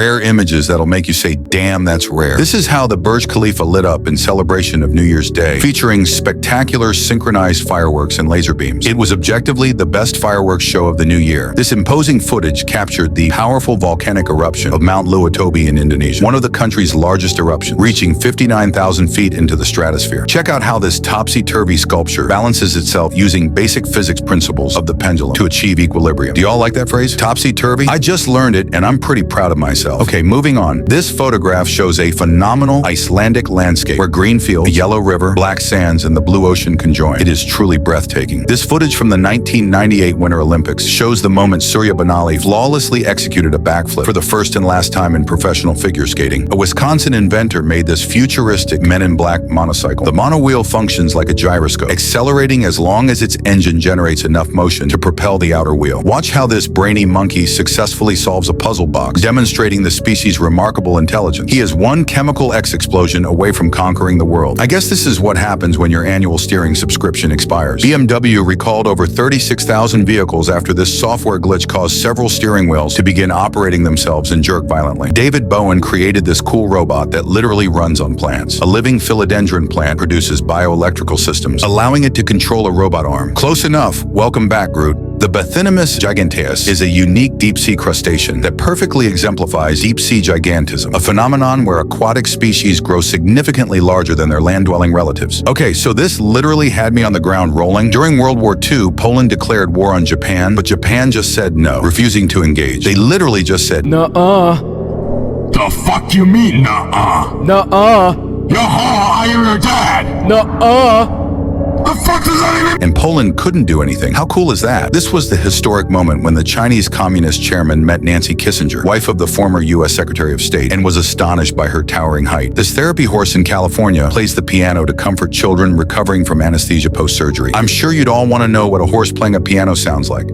Rare images that'll make you say, damn, that's rare. This is how the Burj Khalifa lit up in celebration of New Year's Day, featuring spectacular synchronized fireworks and laser beams. It was objectively the best fireworks show of the new year. This imposing footage captured the powerful volcanic eruption of Mount Luatobi in Indonesia, one of the country's largest eruptions, reaching 59,000 feet into the stratosphere. Check out how this topsy-turvy sculpture balances itself using basic physics principles of the pendulum to achieve equilibrium. Do y'all like that phrase? Topsy-turvy? I just learned it and I'm pretty proud of myself. Okay, moving on. This photograph shows a phenomenal Icelandic landscape where green fields, a yellow river, black sands, and the blue ocean conjoin. It is truly breathtaking. This footage from the 1998 Winter Olympics shows the moment Surya Banali flawlessly executed a backflip for the first and last time in professional figure skating. A Wisconsin inventor made this futuristic Men in Black motorcycle. The monowheel functions like a gyroscope, accelerating as long as its engine generates enough motion to propel the outer wheel. Watch how this brainy monkey successfully solves a puzzle box, demonstrating the species' remarkable intelligence. He is one chemical X explosion away from conquering the world. I guess this is what happens when your annual steering subscription expires. BMW recalled over 36,000 vehicles after this software glitch caused several steering wheels to begin operating themselves and jerk violently. David Bowen created this cool robot that literally runs on plants. A living philodendron plant produces bioelectrical systems, allowing it to control a robot arm. Close enough. Welcome back, Groot. The Bathynomus giganteus is a unique deep-sea crustacean that perfectly exemplifies deep-sea gigantism, a phenomenon where aquatic species grow significantly larger than their land-dwelling relatives. Okay, so this literally had me on the ground rolling. During World War II, Poland declared war on Japan, but Japan just said no, refusing to engage. They literally just said, Nuh-uh. The fuck you mean, nuh-uh? Nuh-uh. I am your dad! Nuh-uh. The fuck does that even— and Poland couldn't do anything. How cool is that? This was the historic moment when the Chinese Communist chairman met Nancy Kissinger, wife of the former U.S. Secretary of State, and was astonished by her towering height. This therapy horse in California plays the piano to comfort children recovering from anesthesia post-surgery. I'm sure you'd all want to know what a horse playing a piano sounds like.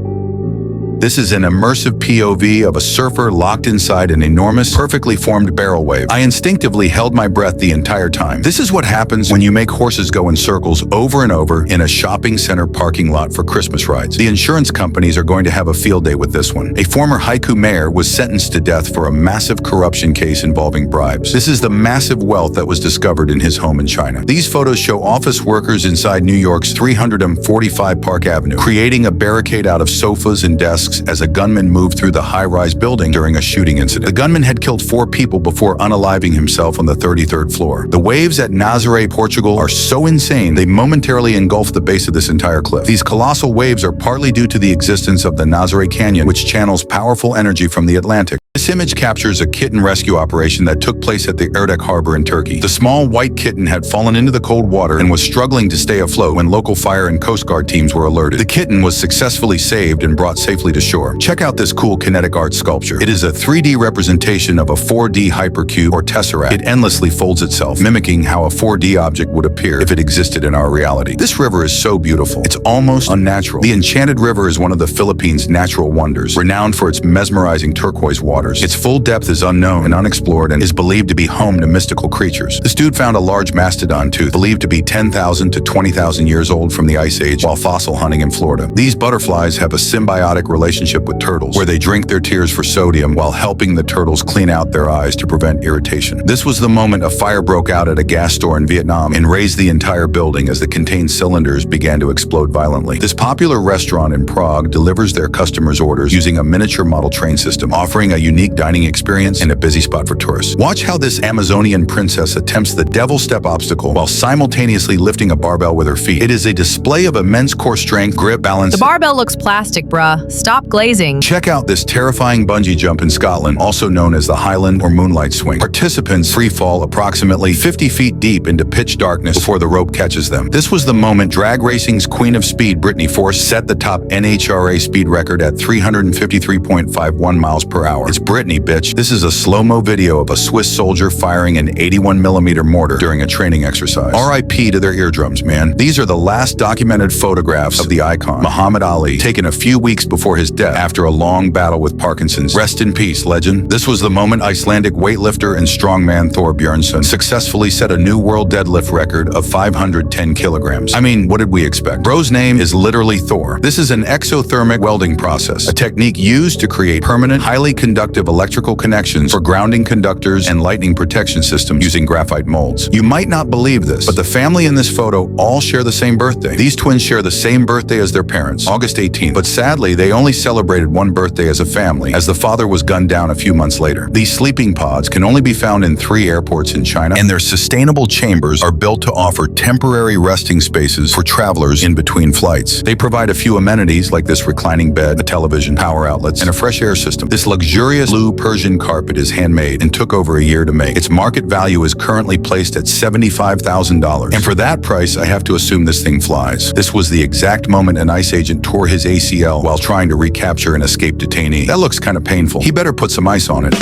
This is an immersive POV of a surfer locked inside an enormous, perfectly formed barrel wave. I instinctively held my breath the entire time. This is what happens when you make horses go in circles over and over in a shopping center parking lot for Christmas rides. The insurance companies are going to have a field day with this one. A former Haiku mayor was sentenced to death for a massive corruption case involving bribes. This is the massive wealth that was discovered in his home in China. These photos show office workers inside New York's 345 Park Avenue, creating a barricade out of sofas and desks as a gunman moved through the high-rise building during a shooting incident. The gunman had killed 4 people before unaliving himself on the 33rd floor. The waves at Nazaré, Portugal are so insane they momentarily engulf the base of this entire cliff. These colossal waves are partly due to the existence of the Nazaré Canyon, which channels powerful energy from the Atlantic. This image captures a kitten rescue operation that took place at the Erdek harbor in Turkey. The small white kitten had fallen into the cold water and was struggling to stay afloat when local fire and Coast Guard teams were alerted. The kitten was successfully saved and brought safely to shore. Check out this cool kinetic art sculpture. It is a 3D representation of a 4D hypercube or tesseract. It endlessly folds itself, mimicking how a 4D object would appear if it existed in our reality. This river is so beautiful. It's almost unnatural. The Enchanted River is one of the Philippines' natural wonders, renowned for its mesmerizing turquoise waters. Its full depth is unknown and unexplored and is believed to be home to mystical creatures. This dude found a large mastodon tooth, believed to be 10,000 to 20,000 years old from the Ice Age, while fossil hunting in Florida. These butterflies have a symbiotic relationship with turtles, where they drink their tears for sodium while helping the turtles clean out their eyes to prevent irritation. This was the moment a fire broke out at a gas store in Vietnam and razed the entire building as the contained cylinders began to explode violently. This popular restaurant in Prague delivers their customers' orders using a miniature model train system, offering a unique dining experience and a busy spot for tourists. Watch how this Amazonian princess attempts the devil step obstacle while simultaneously lifting a barbell with her feet. It is a display of immense core strength, grip, balance. The barbell looks plastic, bruh. Stop glazing. Check out this terrifying bungee jump in Scotland, also known as the Highland or Moonlight Swing. Participants free fall approximately 50 feet deep into pitch darkness before the rope catches them. This was the moment drag racing's queen of speed, Brittany Force, set the top NHRA speed record at 353.51 miles per hour. It's Brittany, bitch. This is a slow-mo video of a Swiss soldier firing an 81mm mortar during a training exercise. RIP to their eardrums, man. These are the last documented photographs of the icon, Muhammad Ali, taken a few weeks before his death after a long battle with Parkinson's. Rest in peace, legend. This was the moment Icelandic weightlifter and strongman Thor Bjornsson successfully set a new world deadlift record of 510 kilograms. I mean, what did we expect? Bro's name is literally Thor. This is an exothermic welding process, a technique used to create permanent, highly conductive conductive electrical connections for grounding conductors and lightning protection systems using graphite molds. You might not believe this, but the family in this photo all share the same birthday. These twins share the same birthday as their parents, August 18th, but sadly, they only celebrated one birthday as a family, as the father was gunned down a few months later. These sleeping pods can only be found in 3 airports in China, and their sustainable chambers are built to offer temporary resting spaces for travelers in between flights. They provide a few amenities like this reclining bed, a television, power outlets, and a fresh air system. This luxurious blue Persian carpet is handmade and took over a year to make. Its market value is currently placed at $75,000, and for that price, I have to assume this thing flies. This was the exact moment an ICE agent tore his ACL while trying to recapture an escaped detainee. That looks kind of painful. He better put some ice on it.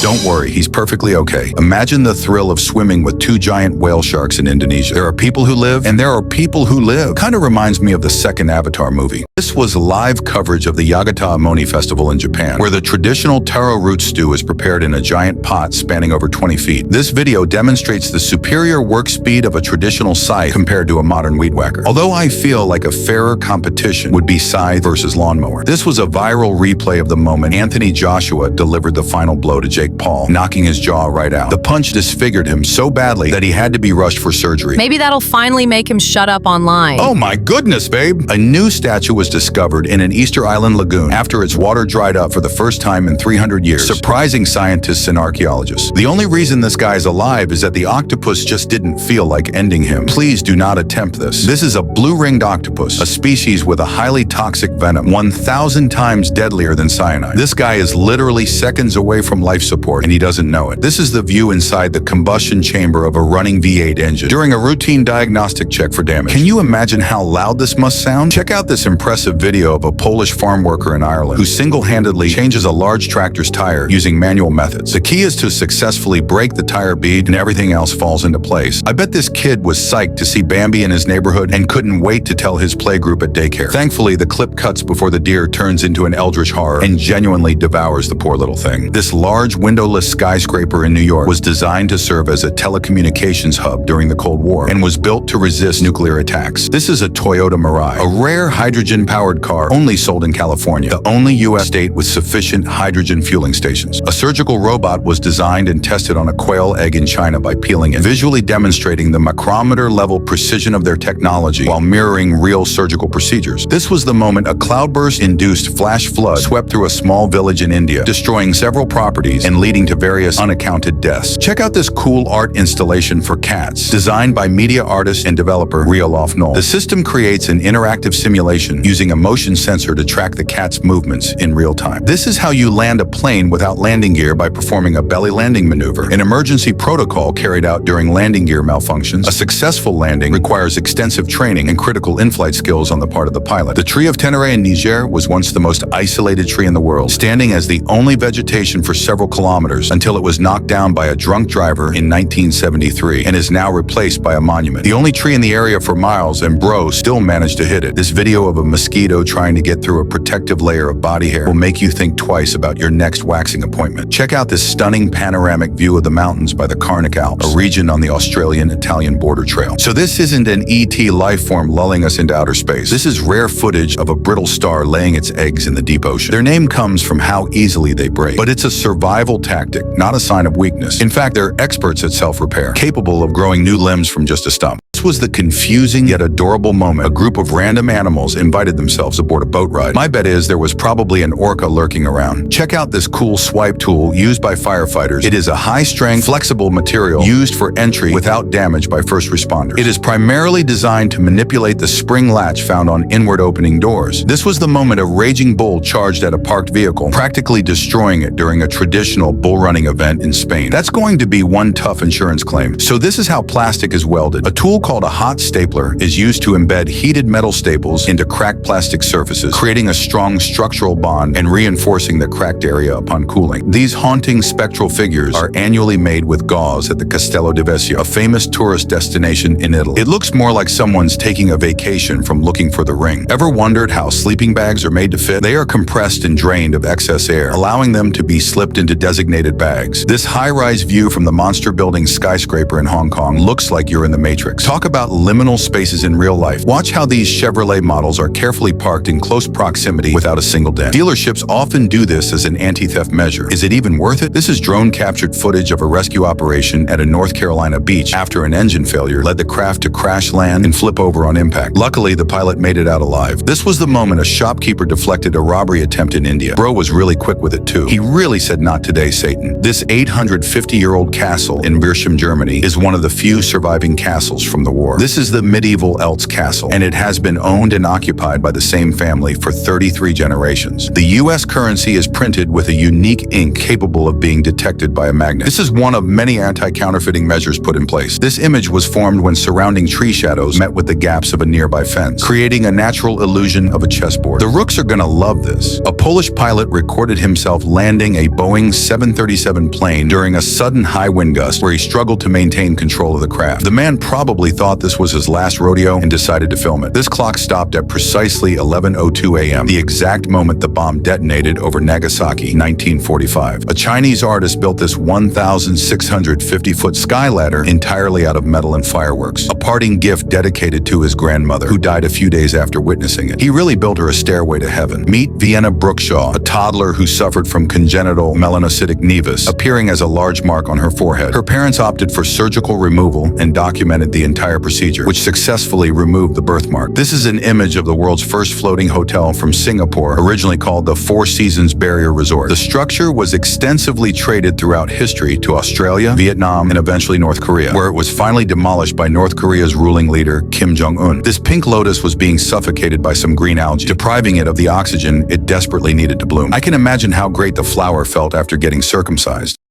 Don't worry, he's perfectly okay. Imagine the thrill of swimming with 2 giant whale sharks in Indonesia. There are people who live, and there are people who live. Kind of reminds me of the second Avatar movie. This was live coverage of the Yagata Amoni Festival in Japan, where the traditional taro root stew is prepared in a giant pot spanning over 20 feet. This video demonstrates the superior work speed of a traditional scythe compared to a modern weed whacker. Although I feel like a fairer competition would be scythe versus lawnmower. This was a viral replay of the moment Anthony Joshua delivered the final blow to Jake Paul, knocking his jaw right out. The punch disfigured him so badly that he had to be rushed for surgery. Maybe that'll finally make him shut up online. Oh my goodness, babe! A new statue was discovered in an Easter Island lagoon after its water dried up for the first time in 300 years, surprising scientists and archaeologists. The only reason this guy is alive is that the octopus just didn't feel like ending him. Please do not attempt this. This is a blue-ringed octopus, a species with a highly toxic venom, 1,000 times deadlier than cyanide. This guy is literally seconds away from life support, and he doesn't know it. This is the view inside the combustion chamber of a running V8 engine during a routine diagnostic check for damage. Can you imagine how loud this must sound? Check out this impressive video of a Polish farm worker in Ireland who single-handedly changes a large tractor's tire using manual methods. The key is to successfully break the tire bead and everything else falls into place. I bet this kid was psyched to see Bambi in his neighborhood and couldn't wait to tell his playgroup at daycare. Thankfully, the clip cuts before the deer turns into an eldritch horror and genuinely devours the poor little thing. This large windowless skyscraper in New York was designed to serve as a telecommunications hub during the Cold War and was built to resist nuclear attacks. This is a Toyota Mirai, a rare hydrogen-powered car only sold in California, the only U.S. state with sufficient hydrogen fueling stations. A surgical robot was designed and tested on a quail egg in China by peeling it, visually demonstrating the micrometer-level precision of their technology while mirroring real surgical procedures. This was the moment a cloudburst-induced flash flood swept through a small village in India, destroying several properties and leading to various unaccounted deaths. Check out this cool art installation for cats, designed by media artist and developer Riolof Knoll. The system creates an interactive simulation using a motion sensor to track the cat's movements in real time. This is how you land a plane without landing gear by performing a belly landing maneuver, an emergency protocol carried out during landing gear malfunctions. A successful landing requires extensive training and critical in-flight skills on the part of the pilot. The tree of Tenere in Niger was once the most isolated tree in the world, standing as the only vegetation for several kilometers until it was knocked down by a drunk driver in 1973 and is now replaced by a monument. The only tree in the area for miles, and bro still managed to hit it. This video of a mosquito trying to get through a protective layer of body hair will make you think twice about your next waxing appointment. Check out this stunning panoramic view of the mountains by the Carnac Alps, a region on the Australian-Italian border trail. So this isn't an ET life form lulling us into outer space. This is rare footage of a brittle star laying its eggs in the deep ocean. Their name comes from how easily they break, but it's a survival tactic, not a sign of weakness. In fact, they're experts at self-repair, capable of growing new limbs from just a stump. This was the confusing yet adorable moment a group of random animals invited themselves aboard a boat ride. My bet is there was probably an orca lurking around. Check out this cool swipe tool used by firefighters. It is a high-strength, flexible material used for entry without damage by first responders. It is primarily designed to manipulate the spring latch found on inward opening doors. This was the moment a raging bull charged at a parked vehicle, practically destroying it during a traditional bull running event in Spain. That's going to be one tough insurance claim. So this is how plastic is welded. A tool called a hot stapler is used to embed heated metal staples into cracked plastic surfaces, creating a strong structural bond and reinforcing the cracked area upon cooling. These haunting spectral figures are annually made with gauze at the Castello di Vesio, a famous tourist destination in Italy. It looks more like someone's taking a vacation from looking for the ring. Ever wondered how sleeping bags are made to fit? They are compressed and drained of excess air, allowing them to be slipped into designated bags. This high-rise view from the monster building skyscraper in Hong Kong looks like you're in the Matrix. Talk Talk about liminal spaces in real life. Watch how these Chevrolet models are carefully parked in close proximity without a single dent. Dealerships often do this as an anti-theft measure. Is it even worth it? This is drone-captured footage of a rescue operation at a North Carolina beach after an engine failure led the craft to crash land and flip over on impact. Luckily, the pilot made it out alive. This was the moment a shopkeeper deflected a robbery attempt in India. Bro was really quick with it too. He really said, "Not today, Satan." This 850-year-old castle in Bircham, Germany is one of the few surviving castles from the war. This is the medieval Eltz Castle, and it has been owned and occupied by the same family for 33 generations. The U.S. currency is printed with a unique ink capable of being detected by a magnet. This is one of many anti-counterfeiting measures put in place. This image was formed when surrounding tree shadows met with the gaps of a nearby fence, creating a natural illusion of a chessboard. The rooks are gonna love this. A Polish pilot recorded himself landing a Boeing 737 plane during a sudden high wind gust where he struggled to maintain control of the craft. The man probably thought this was his last rodeo and decided to film it. This clock stopped at precisely 11:02 a.m., the exact moment the bomb detonated over Nagasaki, 1945. A Chinese artist built this 1,650-foot sky ladder entirely out of metal and fireworks, a parting gift dedicated to his grandmother, who died a few days after witnessing it. He really built her a stairway to heaven. Meet Vienna Brookshaw, a toddler who suffered from congenital melanocytic nevus, appearing as a large mark on her forehead. Her parents opted for surgical removal and documented the entire procedure, which successfully removed the birthmark. This is an image of the world's first floating hotel from Singapore, originally called the Four Seasons Barrier Resort. The structure was extensively traded throughout history to Australia, Vietnam, and eventually North Korea, where it was finally demolished by North Korea's ruling leader, Kim Jong-un. This pink lotus was being suffocated by some green algae, depriving it of the oxygen it desperately needed to bloom. I can imagine how great the flower felt after getting circumcised.